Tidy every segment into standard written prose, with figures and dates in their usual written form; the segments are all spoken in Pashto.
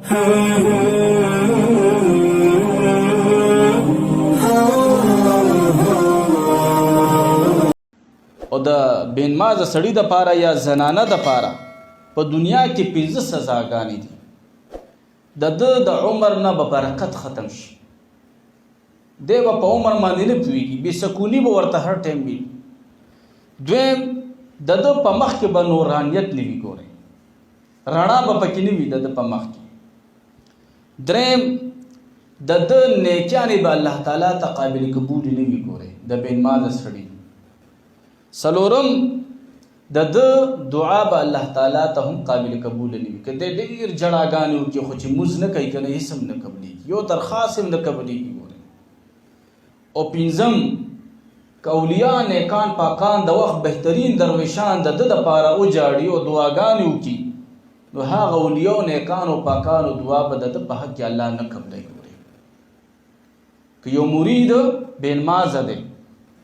او د بینمازه سړي دپاره یا زنانه دپاره په دنیا کې 15 سزاګانې دي. د ده د عمر نه به برکت ختم شي، دی به په عمر باندې نه پوهېږي، بې سکوني به ورته هر ټایم وي. دویم د ده په مخ کې به نورانیت نه وي، ګورئ رڼا به پکې نه وي د ده په مخ کې. دریم د ده نیکیانې به الله تعالی ته قابل قبول نه وي، ګورئ د بینمازه سړي. څلورم د ده دعا به الله تعالی ته هم قابل قبول نه وي، که دی ډېر جړاګانې وکړي خو چې مونځ نه کوي که نه هېڅ هم نه قبلېږي، یو درخواست هم نه قبلېږي. ګورئ او پنځم که اولیاء نیکان پاکان د وخت بهترین درویشان د ده دپاره وجاړي او دعاګانې وکړي، نو هغه اولیاء نیکانو پاکانو دعا به د ده په حق کې الله نه قبلوي. ګورئ که یو مرید بینمازه دی،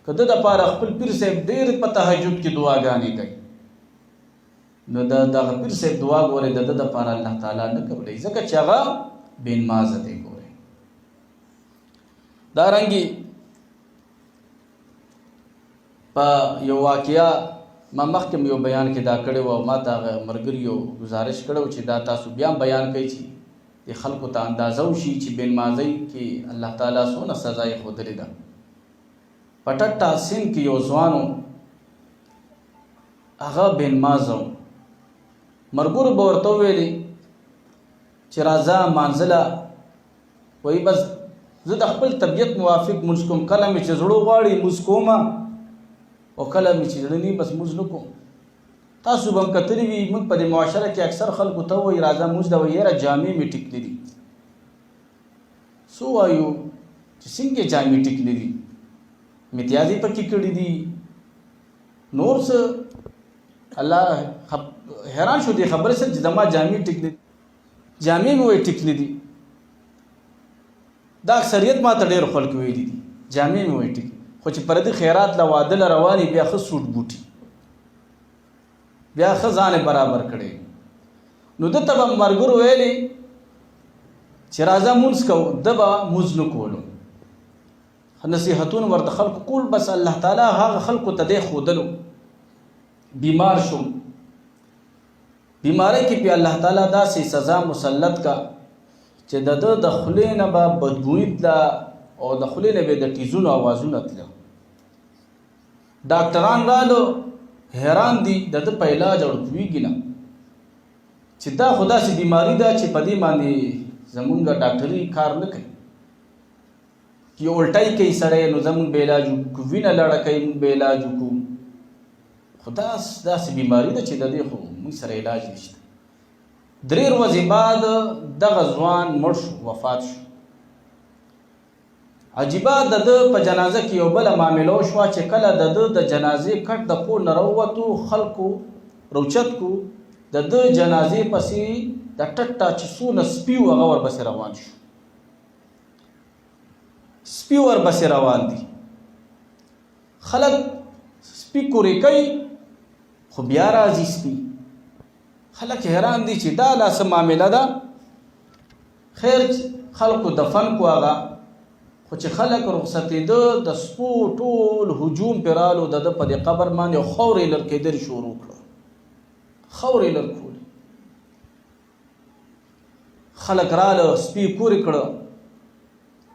که ده دپاره خپل پیر صاحب ډېر په تهجد کې دعاګانې کوي، نو دغه پیر صاحب دعا ګورئ د ده دپاره الله تعالی نه قبلوي، ځکه چې هغه بینمازه دی. ګورئ دارنګې په یو واقعه ما مخکې یو بیان کې دا کړی و، او ما ته هغه ملګریو ګزارش کړی و چې دا تاسو بیا بیان کوئ چې د خلکو ته اندازه وشي چې بینمازۍ کې الله تعالی څونه سزا یې ښودلې ده. په ټټه سیند کې یو ځوان و، هغه بینمازه و. ملګرو به ورته وویلې چې راځه مانځله، وایي بس زه د خپل طبیعت موافق مونځ کوم، کله مې چې زړه غواړي مونځ کومه او کله مې چې زړه نه بس مونځ نه کوم. تاسو به هم کتلي وي موږ په دې معاشره کې اکثر خلکو ته وایي راځه مونځ ده، وایي یاره جامې مې ټیک نه دي. څو وایو چې څنګه جامې ټیک نه دي، امتیازي پکې کړي دي، نور څه. الله حیران شو دې خبرې سره چې زما جامې ټیک نه دي، جامې مې وایي ټیک نه دي. دا اکثریت ما ته ډېر خلک ویلي دي جامې مې وایي ټیک، خو چې پردي خیرات له واده له روانې بیا ښه سوټ بوټي، بیا ښه ځان برابر کړی. نو ده ته به ملګرو ویلې چې راځه مونځ کوو، ده به مونځ نه کولو. نصیحتونه ورته خلکو کول، بس الله تعالی هغه خلکو ته دی ښودلو. بیمار شوم، بیماری کې پې الله تعالی داسې سزا مسلط کا چې د ده د خولې نه به بدبویي تله او د خولې نه به د ټیزونو آوازونه تله. ډاکټران رالو حیران دي د ده په علاج او پوهېږي نه چې دا خو داسې بیماري ده چې په دې باندې زمونږ ډاکټري کار نه کوي. که الټی کوي سړی نو زمونږ به علاج وکړو، وینه لړه کوي موږ به علاج وکړو، خو داسې بیماري ده چې د دې خو موږ سره علاج نشته. 3 ورځې بعد دغه ځوان مړ شو، وفات شو. عجیبه د ده په جنازه کې یو بله معامله وشوه چې کله د ده د جنازې کټ د کور نه راووتو، خلکو روچت کو، د ده جنازې پسې د ټټه چې څونه سپي وو هغه ورپسې روان شو. سپي ورپسې روان دي، خلک سپي کورې کوي خو بیا راځي سپي. خلک حیران دي چې دا لا څه معامله ده. خیر خلکو دفن کو هغه، خو چې خلک رخصتېده د سپو ټول هجوم پرې رالو، د ده په دې قبر باندې خاورې لړکېدل شروع کړه، خاورې لړکولې. خلک راله سپي کورې کړه،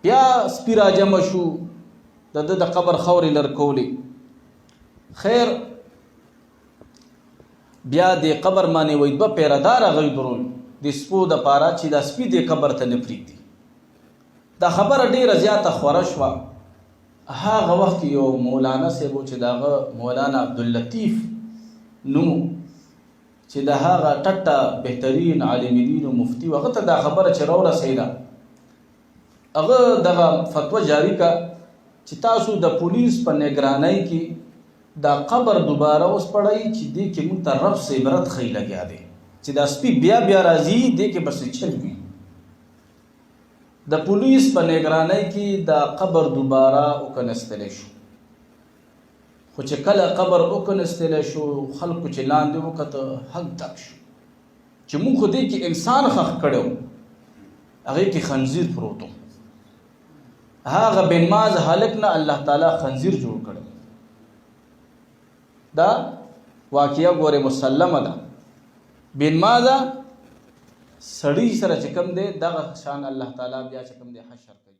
بیا سپي را جمع شو، د ده د قبر خاورې لړکولې. خیر بیا دې قبر باندې وایي 2 پیره دار هغوی درول د سپو دپاره چې دا سپي دې قبر ته نه پرېږدي. دا خبره ډیره زیاته خوره شوه. هغه وخت یو مولانا صاحب چې د هغه مولانا عبداللطیف نوم چې د هغه ټټه بهترین عالم دین او مفتي و، هغه ته دا خبره چې راورسېده، هغه دغه فتوا جاری کا چې تاسو د پولیس په نگرانۍ کې دا قبر دوباره اوس پړئ چې دې کې موږ ته رب سے عبرت ښی لګیا دی چې دا سپي بیا بیا راځي، دې کې بس چل وي. د پولیس په نگرانۍ کې دا قبر دوباره وکنستلی شو. خو چې کله قبر وکنستلی شو، خلکو چې لاندې وکته حق دک شو چې موږ خو دې کې انسان خښ کړی و، هغې کې خنزیر پروت و. هغه بنماز هلک نه الله تعالی خنزیر جوړ کړی. دا واقعه ګوره مسلمه ده. بنمازه سړی سره چې کوم دی دغه شان الله تعالی بیا چې کوم دی حشر کوي.